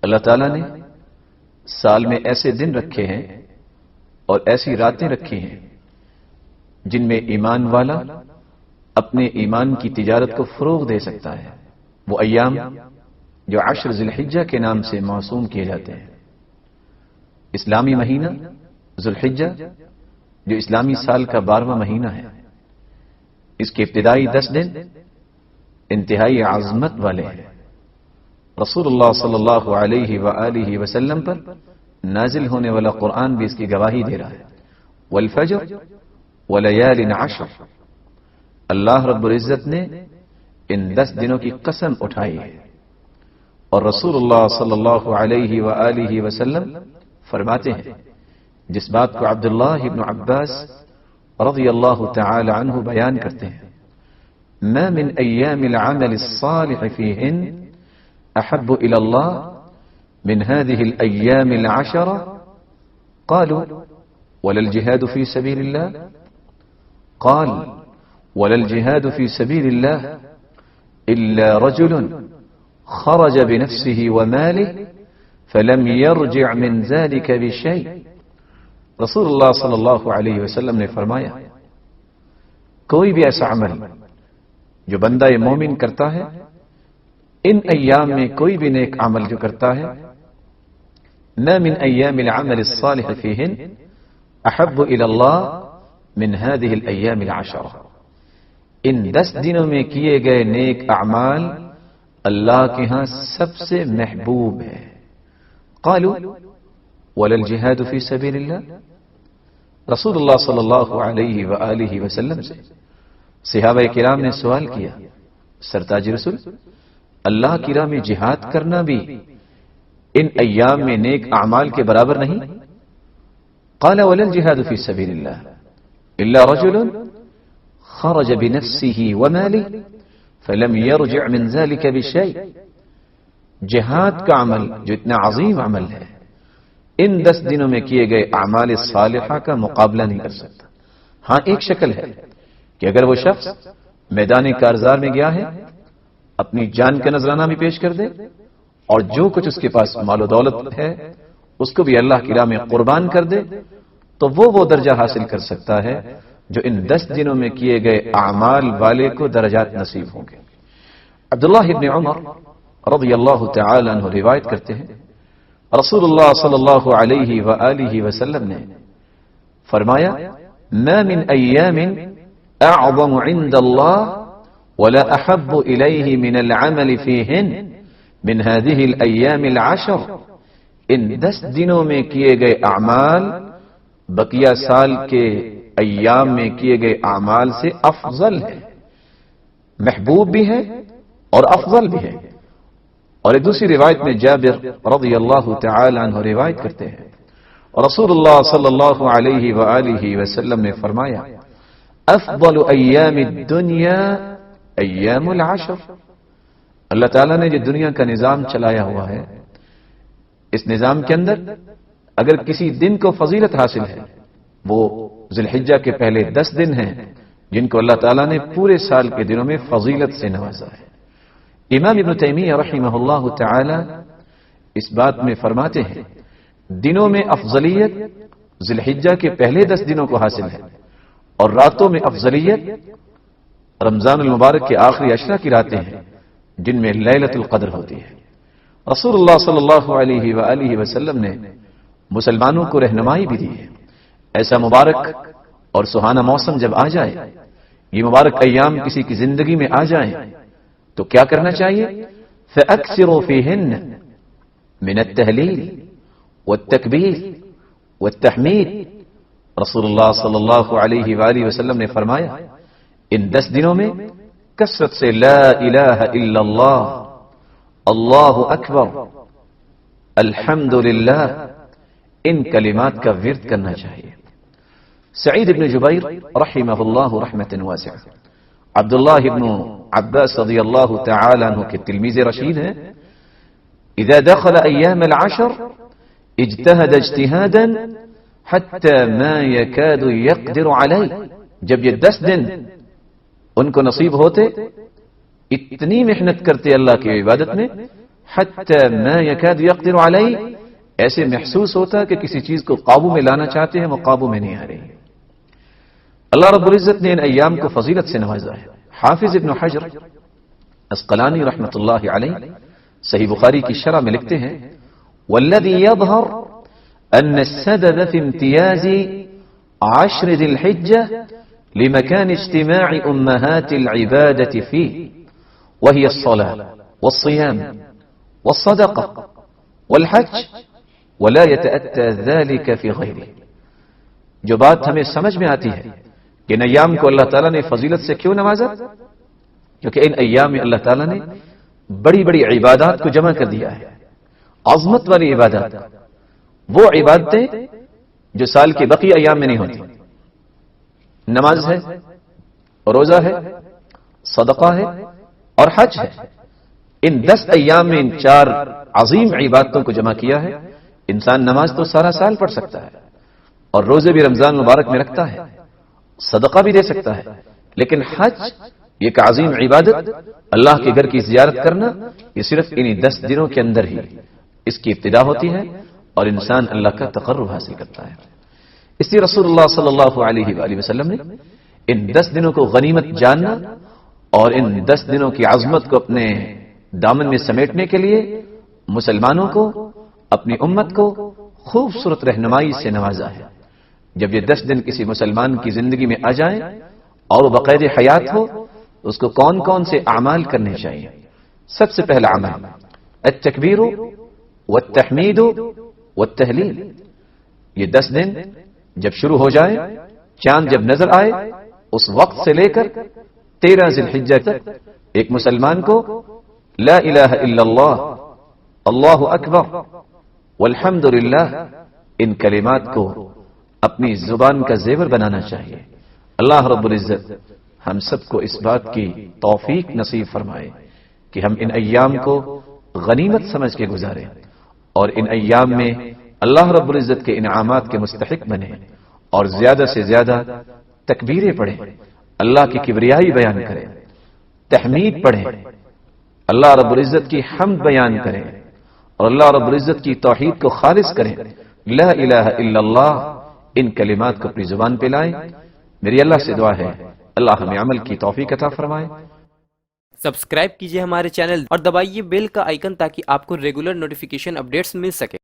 اللہ تعالیٰ نے سال میں ایسے دن رکھے ہیں اور ایسی راتیں رکھی ہیں جن میں ایمان والا اپنے ایمان کی تجارت کو فروغ دے سکتا ہے. وہ ایام جو عشر ذی الحجہ کے نام سے موسوم کیے جاتے ہیں. اسلامی مہینہ ذو الحجہ جو اسلامی سال کا 12واں مہینہ ہے، اس کے ابتدائی 10 دن انتہائی عظمت والے ہیں. رسول اللہ صلی اللہ علیہ وآلہ وسلم پر نازل ہونے والا قرآن بھی اس کی گواہی دے رہا ہے. والفجر ولیال عشر، اللہ رب العزت نے ان 10 دنوں کی قسم اٹھائی ہے. اور رسول اللہ صلی اللہ علیہ وآلہ وسلم فرماتے ہیں، جس بات کو عبداللہ ابن عباس رضی اللہ تعالی عنہ بیان کرتے ہیں، ما من ایام العمل الصالح فیہن احب الى اللہ من هذه الایام العشرة. قالوا ولا الجهاد في سبيل الله؟ قال ولا الجهاد في سبيل الله إلا رجل خرج بنفسه وماله فلم يرجع من ذلك بشيء. رسول اللہ صلی اللہ علیہ وسلم نے فرمایا، کوئی بھی ایسا عمل جو بندہ مومن کرتا ہے، ان ایام میں کوئی بھی نیک عمل جو کرتا ہے، ما من ایام العمل الصالح فیہن احب الى اللہ من هذه الایام العشرة، ان 10 دنوں میں کیے گئے نیک اعمال اللہ کے ہاں سب سے محبوب ہے. قالوا ولا الجهاد في سبيل الله؟ رسول اللہ صلی اللہ علیہ وآلہ وسلم سے صحابہ کرام نے سوال کیا، سرتاج رسول، اللہ کی راہ میں جہاد کرنا بھی ان ایام میں نیک اعمال کے برابر نہیں؟ قال ولا الجهاد في سبيل الله إلا رجل خرج بنفسه وماله فلم يرجع من ذلك بشيء. جہاد کا عمل جو اتنا عظیم عمل ہے، ان 10 دنوں میں کیے گئے اعمال صالحہ کا مقابلہ نہیں کر سکتا. ہاں ایک شکل ہے کہ اگر وہ شخص میدان کارزار میں گیا ہے، اپنی جان کا نذرانہ بھی پیش کر دے اور جو کچھ اس کے پاس مال و دولت ہے اس کو بھی اللہ کی راہ میں قربان کر دے، تو وہ درجہ حاصل کر سکتا ہے جو ان 10 دنوں میں کیے گئے اعمال والے کو درجات نصیب ہوں گے. عبداللہ ابن عمر رضی اللہ تعالی عنہ روایت کرتے ہیں، رسول اللہ صلی اللہ علیہ وآلہ وسلم نے فرمایا، ما من ایام اعظم عند اللہ ولا احب الیہ من العمل فیہن من هذه الایام العشر. ان 10 دنوں میں کیے گئے اعمال بقیہ سال کے ایام میں کیے گئے اعمال سے افضل ہے، محبوب بھی ہے اور افضل بھی ہے. اور ایک دوسری روایت میں جابر رضی اللہ تعالی عنہ روایت کرتے ہیں، رسول اللہ صلی اللہ علیہ وآلہ وسلم نے فرمایا، افضل ایام الدنیا ایام العشر. اللہ تعالیٰ نے جو دنیا کا نظام چلایا ہوا ہے، اس نظام کے اندر اگر کسی دن کو فضیلت حاصل ہے، وہ ذی الحجہ کے پہلے 10 دن ہیں جن کو اللہ تعالیٰ نے پورے سال کے دنوں میں فضیلت سے نوازا ہے. امام ابن تیمیہ رحمہ اللہ تعالی اس بات میں فرماتے ہیں، دنوں میں افضلیت ذی الحجہ کے پہلے 10 دنوں کو حاصل ہے، اور راتوں میں افضلیت رمضان المبارک کے آخری 10 کی راتیں ہیں جن میں لیلۃ القدر ہوتی ہے. رسول اللہ صلی اللہ علیہ وآلہ وسلم نے مسلمانوں کو رہنمائی بھی دی ہے. ایسا مبارک اور سہانا موسم جب آ جائے، یہ مبارک ایام کسی کی زندگی میں آ جائیں تو کیا کرنا چاہیے؟ فَأَكْثِرُوا فِيهِنَّ مِنَ التَّهْلِيلِ وَالتَّكْبِيرِ وَالتَّحْمِيدِ. رسول اللہ صلی اللہ علیہ وآلہ وسلم نے فرمایا، ان 10 دنوں میں کثرت سے لا الہ الا اللہ، اللہ اکبر، الحمدللہ، ان کلمات کا ورد کرنا چاہیے. سعید ابن جبیر رحمہ اللہ رحمۃ واسعہ عبداللہ ابن عباس رضی اللہ تعالی عنہ کے تلمیذ رشید ہیں، اذا دخل ایام العشر اجتهد اجتهادا حتى ما يكاد يقدر عليه. جب یہ 10 دن ان کو نصیب ہوتے اتنی محنت کرتے اللہ کی عبادت میں حتی ما یکاد یقدر علیہ، ایسے محسوس ہوتا ہے کہ کسی چیز کو قابو میں لانا چاہتے ہیں، وہ قابو میں نہیں آ رہی۔ اللہ رب العزت نے ان ایام کو فضیلت سے نوازا ہے۔ حافظ ابن حجر اسقلانی رحمۃ اللہ علیہ صحیح بخاری کی شرح میں لکھتے ہیں، والذی یظہر ان السبب فی امتیاز عشر ذی الحجہ لمكان اجتماع امہات العبادة فيه وهي الصلاة والصيام والصدقة والحج ولا يتأتى ذلك في غيره۔ جو بات ہمیں سمجھ میں آتی ہے کہ ان ایام کو اللہ تعالیٰ نے فضیلت سے کیوں نوازا، کیونکہ ان ایام میں اللہ تعالیٰ نے بڑی بڑی عبادات کو جمع کر دیا ہے، عظمت والی عبادات، وہ عبادتیں جو سال کے بقیہ ایام میں نہیں ہوتی۔ نماز ہے، روزہ ہے، صدقہ ہے اور حج ہے۔ ان 10 ایام میں ان 4 عظیم عبادتوں کو جمع کیا ہے۔ انسان نماز تو سارا سال پڑھ سکتا ہے اور روزے بھی رمضان مبارک میں رکھتا ہے، صدقہ بھی دے سکتا ہے، لیکن حج یہ ایک عظیم عبادت، اللہ کے گھر کی زیارت کرنا، یہ صرف انہی 10 دنوں کے اندر ہی اس کی ابتدا ہوتی ہے اور انسان اللہ کا تقرب حاصل کرتا ہے۔ اس لیے رسول اللہ صلی اللہ علیہ وآلہ وسلم نے ان 10 دنوں کو غنیمت جاننا اور ان 10 دنوں کی عظمت کو اپنے دامن میں سمیٹنے کے لیے مسلمانوں کو، اپنی امت کو خوبصورت رہنمائی سے نوازا ہے۔ جب یہ 10 دن کسی مسلمان کی زندگی میں آ جائیں اور وہ بقید حیات ہو، اس کو کون کون سے اعمال کرنے چاہیے؟ سب سے پہلا عمل التکبیر والتحمید والتہلیل۔ یہ 10 دن جب شروع ہو جائے، چاند جب نظر آئے، اس وقت سے لے کر 13 ذی الحجہ تک ایک مسلمان کو لا الہ الا اللہ، اللہ اکبر والحمد للہ، ان کلمات کو اپنی زبان کا زیور بنانا چاہیے۔ اللہ رب العزت ہم سب کو اس بات کی توفیق نصیب فرمائے کہ ہم ان ایام کو غنیمت سمجھ کے گزاریں اور ان ایام میں اللہ رب العزت کے انعامات کے مستحق بنیں اور زیادہ سے زیادہ تکبیریں پڑھیں، اللہ کی کبریائی بیان کریں، تحمید پڑھیں، اللہ رب العزت کی حمد بیان کریں اور اللہ رب العزت کی توحید کو خالص کریں، لا الہ الا اللہ، ان کلمات کو اپنی زبان پہ لائیں۔ میری اللہ سے دعا ہے اللہ ہمیں عمل کی توفیق عطا فرمائے۔ سبسکرائب کیجئے ہمارے چینل اور دبائیے بیل کا آئیکن تاکہ آپ کو ریگولر نوٹیفیکیشن اپڈیٹس مل سکے۔